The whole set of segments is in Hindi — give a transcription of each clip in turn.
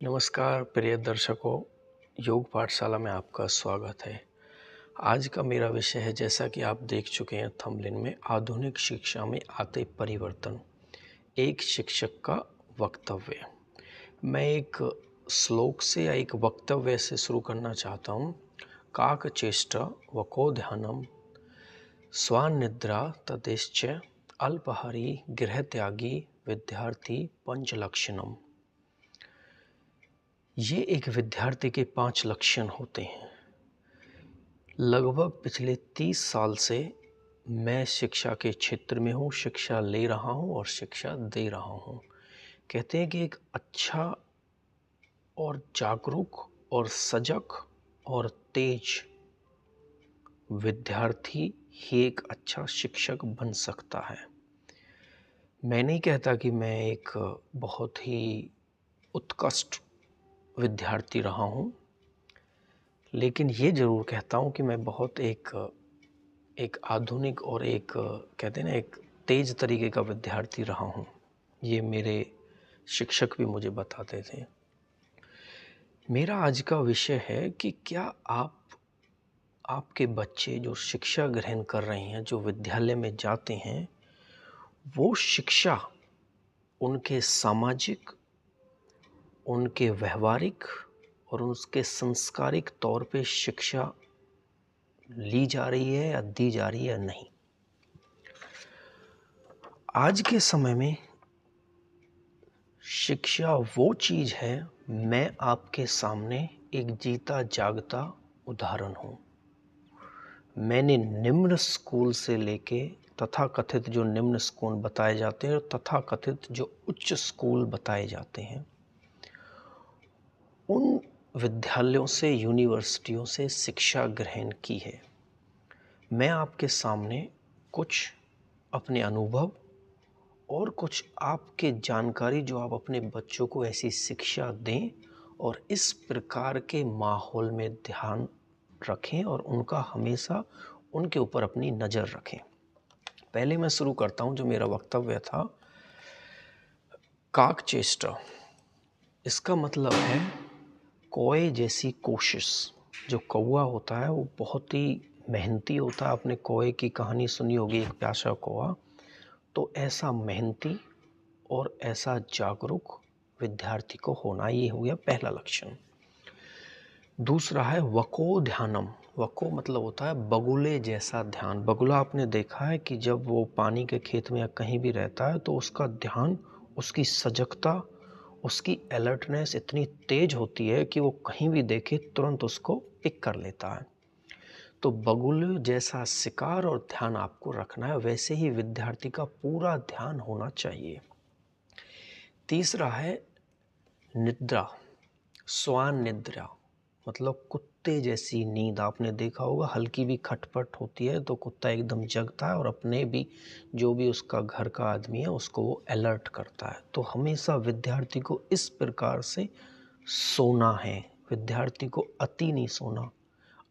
नमस्कार प्रिय दर्शकों, योग पाठशाला में आपका स्वागत है। आज का मेरा विषय है, जैसा कि आप देख चुके हैं थंबनेल में, आधुनिक शिक्षा में आते परिवर्तन, एक शिक्षक का वक्तव्य। मैं एक श्लोक से या एक वक्तव्य से शुरू करना चाहता हूँ। काकचेष्ट वको ध्यानम स्वानिद्रा तदेश्च अल्पहारी गृहत्यागी विद्यार्थी पंचलक्षणम। ये एक विद्यार्थी के 5 लक्षण होते हैं। लगभग पिछले 30 साल से मैं शिक्षा के क्षेत्र में हूँ, शिक्षा ले रहा हूँ और शिक्षा दे रहा हूँ। कहते हैं कि एक अच्छा और जागरूक और सजग और तेज विद्यार्थी ही एक अच्छा शिक्षक बन सकता है। मैं नहीं कहता कि मैं एक बहुत ही उत्कृष्ट विद्यार्थी रहा हूँ, लेकिन ये ज़रूर कहता हूँ कि मैं बहुत एक आधुनिक और एक कहते हैं ना, एक तेज़ तरीके का विद्यार्थी रहा हूँ। ये मेरे शिक्षक भी मुझे बताते थे। मेरा आज का विषय है कि क्या आपके बच्चे जो शिक्षा ग्रहण कर रहे हैं, जो विद्यालय में जाते हैं, वो शिक्षा उनके सामाजिक, उनके व्यवहारिक और उसके संस्कारिक तौर पे शिक्षा ली जा रही है या दी जा रही है या नहीं। आज के समय में शिक्षा वो चीज़ है, मैं आपके सामने एक जीता जागता उदाहरण हूँ। मैंने निम्न स्कूल से लेके तथाकथित जो निम्न स्कूल बताए जाते हैं और तथाकथित जो उच्च स्कूल बताए जाते हैं, उन विद्यालयों से, यूनिवर्सिटियों से शिक्षा ग्रहण की है। मैं आपके सामने कुछ अपने अनुभव और कुछ आपके जानकारी, जो आप अपने बच्चों को ऐसी शिक्षा दें और इस प्रकार के माहौल में ध्यान रखें और उनका हमेशा उनके ऊपर अपनी नज़र रखें। पहले मैं शुरू करता हूं, जो मेरा वक्तव्य था, काकचेष्टा। इसका मतलब है कौए जैसी कोशिश। जो कौआ होता है वो बहुत ही मेहनती होता है। आपने कौए की कहानी सुनी होगी, एक प्यासा कौआ। तो ऐसा मेहनती और ऐसा जागरूक विद्यार्थी को होना, ये हो गया पहला लक्षण। दूसरा है वको ध्यानम। वको मतलब होता है बगुले जैसा ध्यान। बगुला आपने देखा है कि जब वो पानी के खेत में या कहीं भी रहता है तो उसका ध्यान, उसकी सजगता, उसकी अलर्टनेस इतनी तेज होती है कि वो कहीं भी देखे तुरंत उसको पिक कर लेता है। तो बगुले जैसा शिकार और ध्यान आपको रखना है। वैसे ही विद्यार्थी का पूरा ध्यान होना चाहिए। तीसरा है निद्रा, स्वान निद्रा, मतलब कुत्ते जैसी नींद। आपने देखा होगा, हल्की भी खटपट होती है तो कुत्ता एकदम जगता है और अपने भी, जो भी उसका घर का आदमी है, उसको वो अलर्ट करता है। तो हमेशा विद्यार्थी को इस प्रकार से सोना है। विद्यार्थी को अति नहीं सोना,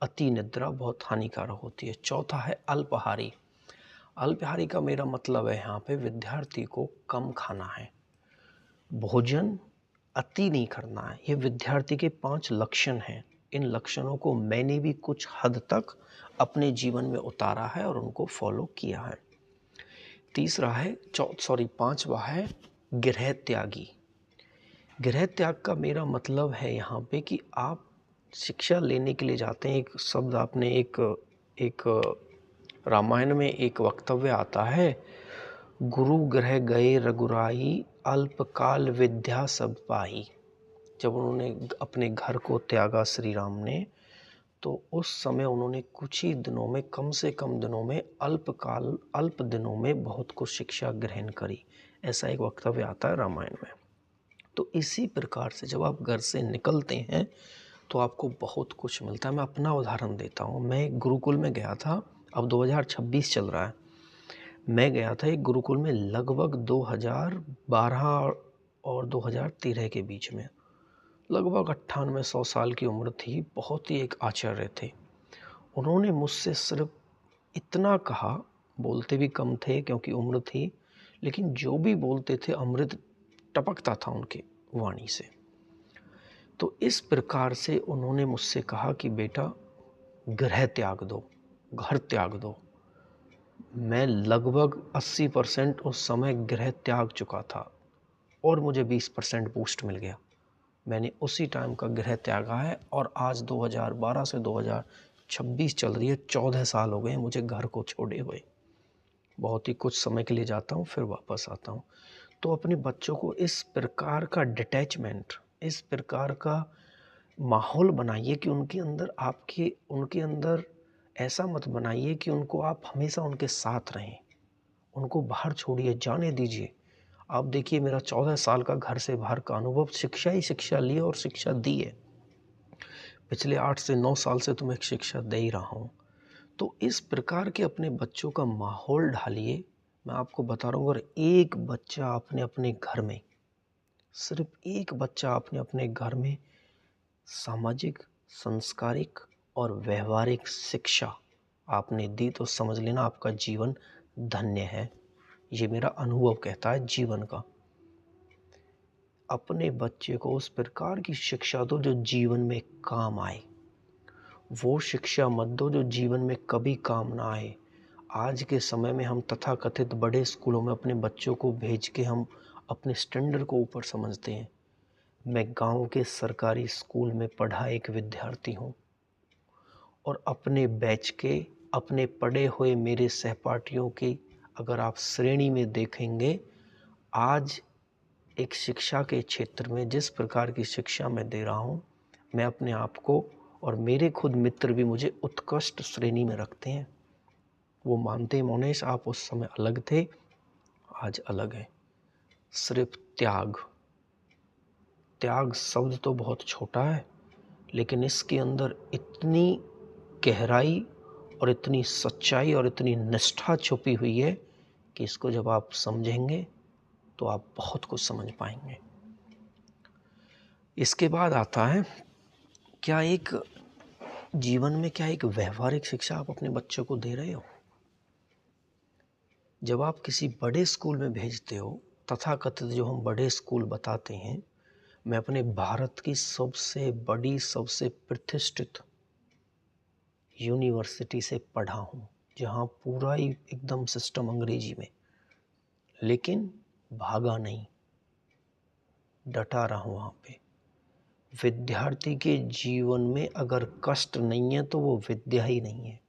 अति निद्रा बहुत हानिकारक होती है। चौथा है अल्पाहारी। अल्पाहारी का मेरा मतलब है यहाँ पे विद्यार्थी को कम खाना है, भोजन अति नहीं करना है। ये विद्यार्थी के 5 लक्षण हैं। इन लक्षणों को मैंने भी कुछ हद तक अपने जीवन में उतारा है और उनको फॉलो किया है। तीसरा है पांचवा है गृह त्यागी। गृह त्याग का मेरा मतलब है यहाँ पे कि आप शिक्षा लेने के लिए जाते हैं। एक शब्द आपने एक रामायण में एक वक्तव्य आता है, गुरु गृह गए रघुराई अल्पकाल विद्या सब पाई। जब उन्होंने अपने घर को त्यागा श्री राम ने, तो उस समय उन्होंने कुछ ही दिनों में, कम से कम दिनों में, अल्प दिनों में बहुत कुछ शिक्षा ग्रहण करी। ऐसा एक वक्तव्य आता है रामायण में। तो इसी प्रकार से जब आप घर से निकलते हैं तो आपको बहुत कुछ मिलता है। मैं अपना उदाहरण देता हूँ। मैं एक गुरुकुल में गया था। अब 2026 चल रहा है। मैं गया था एक गुरुकुल में लगभग 2012 और 2013 के बीच में। लगभग 98-100 साल की उम्र थी। बहुत ही एक आचार्य थे। उन्होंने मुझसे सिर्फ इतना कहा, बोलते भी कम थे क्योंकि उम्र थी, लेकिन जो भी बोलते थे अमृत टपकता था उनके वाणी से। तो इस प्रकार से उन्होंने मुझसे कहा कि बेटा गृह त्याग दो, घर त्याग दो। मैं लगभग 80% उस समय गृह त्याग चुका था और मुझे 20% बूस्ट मिल गया। मैंने उसी टाइम का गृह त्यागा है और आज 2012 से 2026 चल रही है, 14 साल हो गए हैं मुझे घर को छोड़े हुए। बहुत ही कुछ समय के लिए जाता हूँ, फिर वापस आता हूँ। तो अपने बच्चों को इस प्रकार का डिटैचमेंट, इस प्रकार का माहौल बनाइए कि उनके अंदर ऐसा मत बनाइए कि उनको आप हमेशा उनके साथ रहें। उनको बाहर छोड़िए, जाने दीजिए। आप देखिए, मेरा 14 साल का घर से बाहर का अनुभव, शिक्षा ही शिक्षा ली और शिक्षा दी है। पिछले 8 से 9 साल से तो मैं शिक्षा दे ही रहा हूँ। तो इस प्रकार के अपने बच्चों का माहौल ढालिए। मैं आपको बता रहा हूँ, अगर एक बच्चा अपने अपने घर में, सिर्फ एक बच्चा अपने अपने घर में सामाजिक, सांस्कारिक और व्यवहारिक शिक्षा आपने दी तो समझ लेना आपका जीवन धन्य है। ये मेरा अनुभव कहता है जीवन का। अपने बच्चे को उस प्रकार की शिक्षा दो जो जीवन में काम आए। वो शिक्षा मत दो जो जीवन में कभी काम ना आए। आज के समय में हम तथाकथित बड़े स्कूलों में अपने बच्चों को भेज के हम अपने स्टैंडर्ड को ऊपर समझते हैं। मैं गांव के सरकारी स्कूल में पढ़ा एक विद्यार्थी हूँ और अपने बैच के, अपने पढ़े हुए मेरे सहपाठियों की अगर आप श्रेणी में देखेंगे, आज एक शिक्षा के क्षेत्र में जिस प्रकार की शिक्षा मैं दे रहा हूँ, मैं अपने आप को और मेरे खुद मित्र भी मुझे उत्कृष्ट श्रेणी में रखते हैं। वो मानते हैं मोनेश आप उस समय अलग थे, आज अलग है। सिर्फ त्याग, त्याग शब्द तो बहुत छोटा है, लेकिन इसके अंदर इतनी गहराई और इतनी सच्चाई और इतनी निष्ठा छुपी हुई है कि इसको जब आप समझेंगे तो आप बहुत कुछ समझ पाएंगे। इसके बाद आता है, क्या एक जीवन में क्या एक व्यवहारिक शिक्षा आप अपने बच्चों को दे रहे हो? जब आप किसी बड़े स्कूल में भेजते हो, तथाकथित जो हम बड़े स्कूल बताते हैं, मैं अपने भारत की सबसे बड़ी, सबसे प्रतिष्ठित यूनिवर्सिटी से पढ़ा हूँ, जहाँ पूरा ही एकदम सिस्टम अंग्रेजी में, लेकिन भागा नहीं, डटा रहा हूँ वहाँ पे। विद्यार्थी के जीवन में अगर कष्ट नहीं है तो वो विद्या ही नहीं है।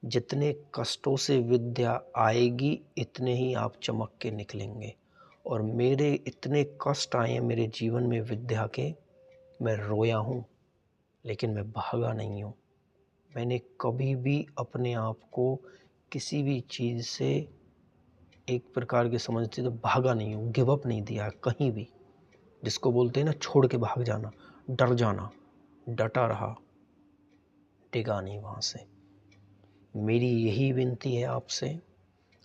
जितने कष्टों से विद्या आएगी इतने ही आप चमक के निकलेंगे। और मेरे इतने कष्ट आए हैं मेरे जीवन में विद्या के, मैं रोया हूँ लेकिन मैं भागा नहीं हूँ। मैंने कभी भी अपने आप को किसी भी चीज़ से एक प्रकार की समझते तो भागा नहीं हूँ, गिव अप नहीं दिया कहीं भी। जिसको बोलते हैं ना छोड़ के भाग जाना, डर जाना, डटा रहा, डिगा नहीं वहाँ से। मेरी यही विनती है आपसे,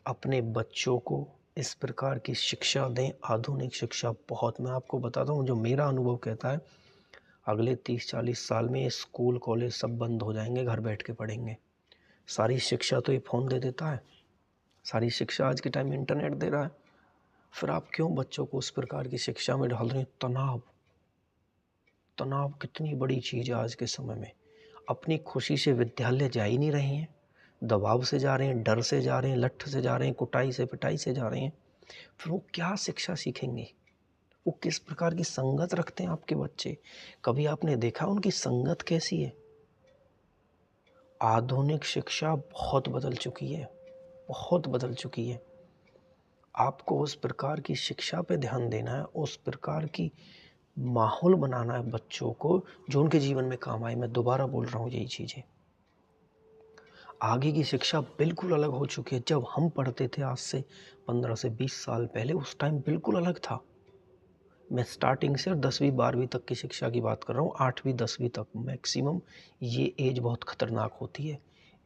अपने बच्चों को इस प्रकार की शिक्षा दें, आधुनिक शिक्षा। बहुत, मैं आपको बताता हूँ जो मेरा अनुभव कहता है, अगले 30-40 साल में ये स्कूल कॉलेज सब बंद हो जाएंगे, घर बैठ के पढ़ेंगे। सारी शिक्षा तो ये फ़ोन दे देता है, सारी शिक्षा आज के टाइम में इंटरनेट दे रहा है। फिर आप क्यों बच्चों को उस प्रकार की शिक्षा में डाल रहे हैं? तनाव, तनाव कितनी बड़ी चीज़ है आज के समय में। अपनी खुशी से विद्यालय जा ही नहीं रहे हैं, दबाव से जा रहे हैं, डर से जा रहे हैं, लठ से जा रहे हैं, कुटाई से पिटाई से जा रहे हैं। फिर वो क्या शिक्षा सीखेंगे? वो किस प्रकार की संगत रखते हैं आपके बच्चे? कभी आपने देखा उनकी संगत कैसी है? आधुनिक शिक्षा बहुत बदल चुकी है, बहुत बदल चुकी है। आपको उस प्रकार की शिक्षा पे ध्यान देना है, उस प्रकार की माहौल बनाना है बच्चों को जो उनके जीवन में काम आए। मैं दोबारा बोल रहा हूँ यही चीज़ें। आगे की शिक्षा बिल्कुल अलग हो चुकी है। जब हम पढ़ते थे आज से 15 से 20 साल पहले, उस टाइम बिल्कुल अलग था। मैं स्टार्टिंग से 10वीं 12वीं तक की शिक्षा की बात कर रहा हूँ, 8वीं 10वीं तक मैक्सिमम। ये एज बहुत ख़तरनाक होती है।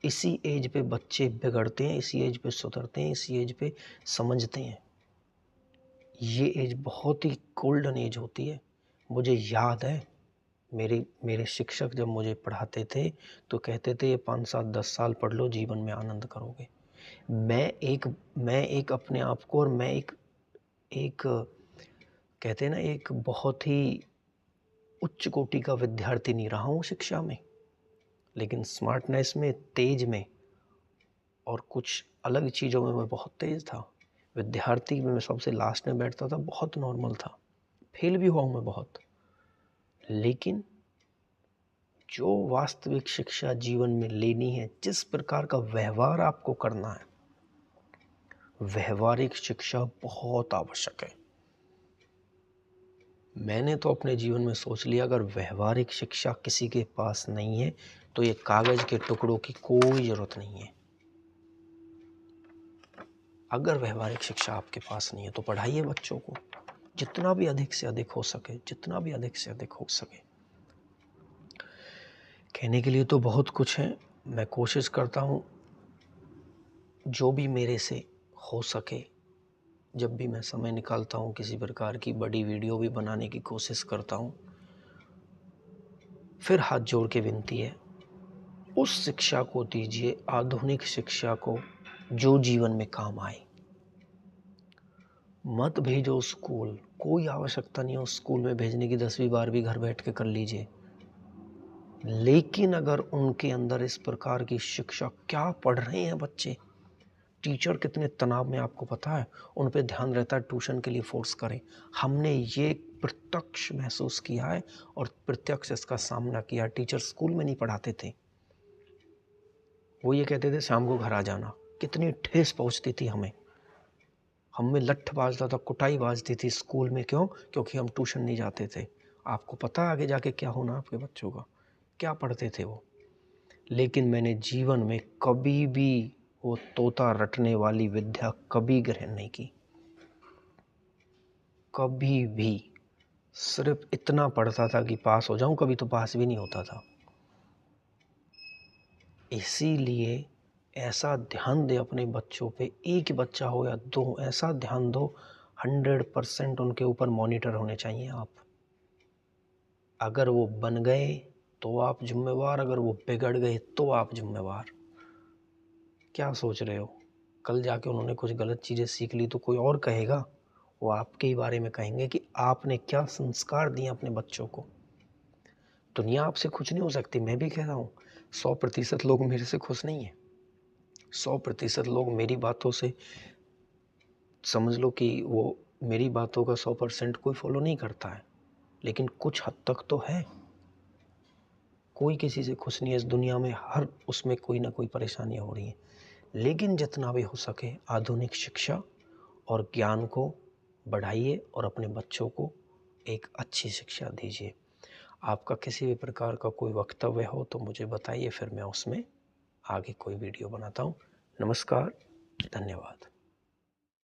इसी एज पे बच्चे बिगड़ते हैं, इसी एज पे सुधरते हैं, इसी एज पे समझते हैं। ये एज बहुत ही गोल्डन एज होती है। मुझे याद है मेरे शिक्षक जब मुझे पढ़ाते थे तो कहते थे ये 5 7 10 साल पढ़ लो, जीवन में आनंद करोगे। मैं एक अपने आप को, और मैं एक कहते हैं ना एक बहुत ही उच्च कोटि का विद्यार्थी नहीं रहा हूँ शिक्षा में, लेकिन स्मार्टनेस में, तेज में और कुछ अलग चीज़ों में मैं बहुत तेज था। विद्यार्थी में मैं सबसे लास्ट में बैठता था, बहुत नॉर्मल था। फेल भी हुआ हूँ मैं बहुत, लेकिन जो वास्तविक शिक्षा जीवन में लेनी है, जिस प्रकार का व्यवहार आपको करना है, व्यवहारिक शिक्षा बहुत आवश्यक है। मैंने तो अपने जीवन में सोच लिया, अगर व्यवहारिक शिक्षा किसी के पास नहीं है तो ये कागज के टुकड़ों की कोई ज़रूरत नहीं है। अगर व्यवहारिक शिक्षा आपके पास नहीं है तो पढ़ाइए बच्चों को, जितना भी अधिक से अधिक हो सके, जितना भी अधिक से अधिक हो सके। कहने के लिए तो बहुत कुछ है। मैं कोशिश करता हूँ जो भी मेरे से हो सके, जब भी मैं समय निकालता हूँ, किसी प्रकार की बड़ी वीडियो भी बनाने की कोशिश करता हूँ। फिर हाथ जोड़ के विनती है, उस शिक्षा को दीजिए, आधुनिक शिक्षा को, जो जीवन में काम आए। मत भेजो स्कूल, कोई आवश्यकता नहीं है उस स्कूल में भेजने की, 10वीं 12वीं घर बैठ के कर लीजिए। लेकिन अगर उनके अंदर इस प्रकार की शिक्षा, क्या पढ़ रहे हैं बच्चे, टीचर कितने तनाव में आपको पता है, उन पे ध्यान रहता है, ट्यूशन के लिए फोर्स करें। हमने ये प्रत्यक्ष महसूस किया है और प्रत्यक्ष इसका सामना किया। टीचर स्कूल में नहीं पढ़ाते थे, वो ये कहते थे शाम को घर आ जाना। कितनी ठेस पहुंचती थी हमें लठ बाजता था, कुटाई बाजती थी स्कूल में। क्यों? क्योंकि हम ट्यूशन नहीं जाते थे। आपको पता है आगे जाके क्या होना आपके बच्चों का, क्या पढ़ते थे वो। लेकिन मैंने जीवन में कभी भी वो तोता रटने वाली विद्या कभी ग्रहण नहीं की, कभी भी। सिर्फ इतना पढ़ता था कि पास हो जाऊं, कभी तो पास भी नहीं होता था। इसीलिए ऐसा ध्यान दे अपने बच्चों पे, एक बच्चा हो या दो, ऐसा ध्यान दो, 100% उनके ऊपर मॉनिटर होने चाहिए आप। अगर वो बन गए तो आप जिम्मेवार, अगर वो बिगड़ गए तो आप जिम्मेवार। क्या सोच रहे हो? कल जाके उन्होंने कुछ गलत चीज़ें सीख ली तो कोई और कहेगा, वो आपके ही बारे में कहेंगे कि आपने क्या संस्कार दिए अपने बच्चों को। दुनिया आपसे खुश नहीं हो सकती, मैं भी कह रहा हूँ। 100% लोग मेरे से खुश नहीं है। 100% लोग मेरी बातों से, समझ लो कि वो मेरी बातों का 100% कोई फॉलो नहीं करता है, लेकिन कुछ हद तक तो है। कोई किसी से खुश नहीं है इस दुनिया में, हर उसमें कोई ना कोई परेशानी हो रही है। लेकिन जितना भी हो सके आधुनिक शिक्षा और ज्ञान को बढ़ाइए और अपने बच्चों को एक अच्छी शिक्षा दीजिए। आपका किसी भी प्रकार का कोई वक्तव्य हो तो मुझे बताइए, फिर मैं उसमें आगे कोई वीडियो बनाता हूँ। नमस्कार, धन्यवाद।